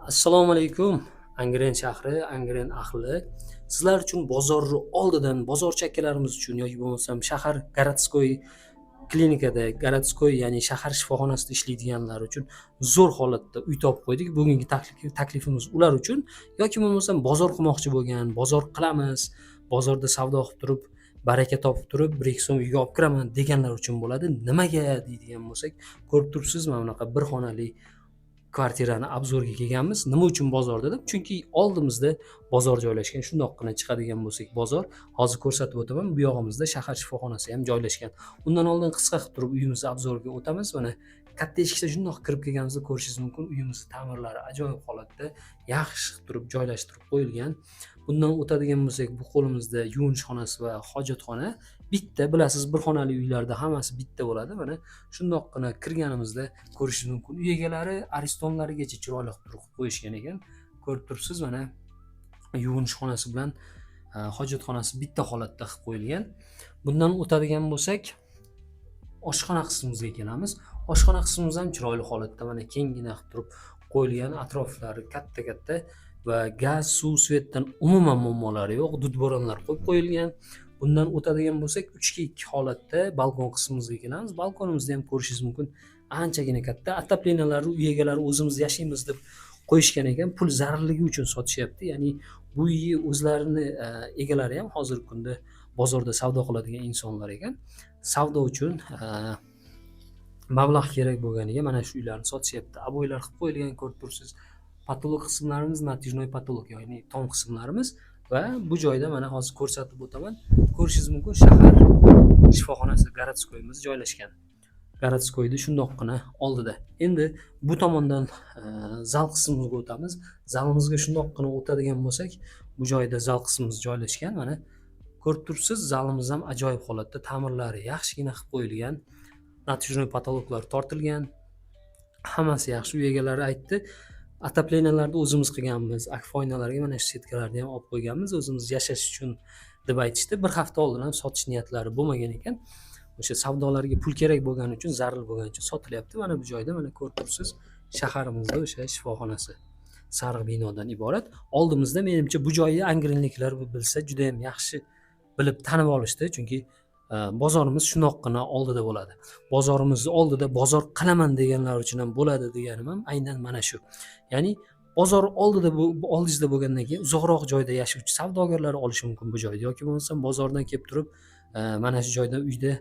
Assalomu alaykum. Angren shahri, Angren ahli. Sizlar uchun bozorni oldidan, bozor chakkalarimiz uchun yoki bo'lmasam shahar городской klinikada, городской ya'ni shahar shifoxonasida ishlaydiganlar uchun zo'r holatda uy topib qo'ydik. Bugungi taklifimiz ular uchun yoki bo'lmasam bozor qilmoqchi bo'lgan, bozor qilamiz, bozorda savdo qilib turib, baraka topib turib, 1-2 so'm uyga olib kiraman deganlar uchun bo'ladi. Nimaga deydigan bo'lsak, ko'rib turibsiz, mana bunaqa bir xonali kvartirani obzorga kelganmiz. Nima uchun bozor dedim? Chunki oldimizda bozor joylashgan. Shundoqqina chiqadigan bo'lsak bozor, hozir ko'rsatib o'taman. Bu yog'imizda shahar shifoxonasi ham joylashgan. Undan oldin qisqa qilib turib uyimizni obzorga o'tamiz. Mana katta eshikda shundoq kirib kelganimizda ko'rishingiz mumkin. Uyimizni ta'mirlari ajoyib holatda, yaxshi qilib turib joylashtirib qo'yilgan. Bundan o'tadigan bo'lsak, bu qo'limizda yuvinish xonasi va hojatxona. Bitta, bilasiz, bir xonali uylarda hammasi bitta bo'ladi. Mana shundoqqina kirganimizda ko'rishingiz mumkin. Uy egalari aristonlarigacha chiroyli qilib turib qo'yishgan ekan. Ko'rib turibsiz, mana yuvinish xonasi bilan hojatxonasi bitta holatda qilib qo'yilgan. Bundan o'tadigan bo'lsak, oshxona qismimizga kelamiz. Oshxona qismimiz ham chiroyli holatda, mana kenggina qilib turib qo'yilgan, atroflari katta-katta va gaz, suv, svetdan umuman muammolari yo'q, dud bo'ronlar qo'yib qo'yilgan. Bundan o'tadigan bo'lsak, 3:2 holatda balkon qismimizga kelamiz. Balkonimizni ham ko'rishingiz mumkin, anchagina katta. Отоплениялari uy egalari o'zimiz yashaymiz deb qo'yishgan ekan, pul zararligi uchun sotishyapti. Ya'ni bu uyni o'zlarini egalari ham hozirgi kunda bozorda savdo qiladigan insonlar ekan. Savdo uchun mablag' kerak bo'lganiga mana shu uylarni sotishyapti. Aboylar qilib qo'yilgan, ko'rib turibsiz. Patolog qismlarimiz natijnoy patolog, ya'ni tom qismlarimiz va bu joyda mana hozir ko'rsatib o'taman. Ko'rishingiz mumkin, shahar shifoxonasi городскойimiz joylashgan. городскойni shundoqqina oldida. Endi bu tomondan zal qismimizga o'tamiz. Zalimizga shundoqqina o'tadigan bo'lsak, bu joyda zal qismimiz joylashgan. Mana ko'rib turibsiz, zalimiz ham ajoyib holatda, ta'mirlari yaxshigina qilib qo'yilgan. Natijnoy patologlar tortilgan. Hammasi yaxshi. Uy egalari aytdi, отопленияларni o'zimiz qilganmiz. Akfoynalarga mana shu setkalarni ham olib qo'yganmiz, o'zimiz yashash uchun deb aytishdi. Bir hafta oldin ham sotish niyatlari bo'lmagan ekan. O'sha savdolarga pul kerak bo'lgani uchun, zarur bo'lgani uchun sotilyapti. Mana bu joyda mana ko'rib turibsiz, shaharimizda o'sha shifoxonasi sariq binodan iborat. Oldimizda, menimcha, bu joyni angrenliklar bilsa juda ham yaxshi bilib tanib olishdi, chunki bozorimiz shundoqqina oldida bo'ladi. Bozorimizni oldida bozor qilaman deganlar uchun ham bo'ladi deganim ham aynan mana shu. Ya'ni bozor oldida, oldingizda bo'lgandan keyin uzoqroq joyda yashovchi savdogarlar olishi mumkin bu joyda, yoki bo'lmasa bozordan kelib turib mana shu joyda uyda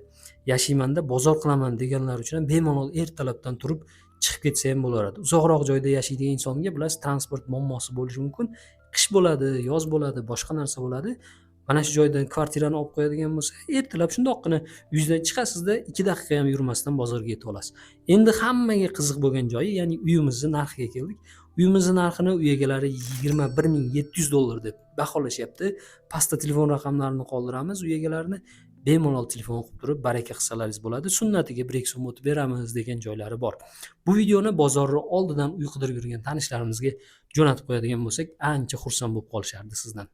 yashaymanda bozor qilaman deganlar uchun ham bemalol ertalabdan turib chiqib ketsa ham bo'laveradi. Uzoqroq joyda yashaydigan insonga bilasiz, transport muammosi bo'lishi mumkin. Qish bo'ladi, yoz bo'ladi, boshqa narsa bo'ladi. Mana shu joydan kvartirani olib qo'yadigan bo'lsa, ertalab shundoqqina uyingizdan chiqasizda 2 daqiqa ham yurmasdan bozorga yetib olasiz. Endi hammaga qiziq bo'lgan joyi, ya'ni uyimizni narxiga keldik. Uyimizni narxini uy egalari $21,700 deb baholashyapti. Pastda telefon raqamlarini qoldiramiz. Uy egalarini bemalol telefon qilib turib baraka qilsalaringiz bo'ladi. Sunnatiga 1-2 so'm o'tib beramiz degan joylari bor. Bu videoni bozorni oldidan uy qidirib yurgan tanishlarimizga jo'natib qo'yadigan bo'lsak, ancha xursand bo'lib qolishardi sizdan.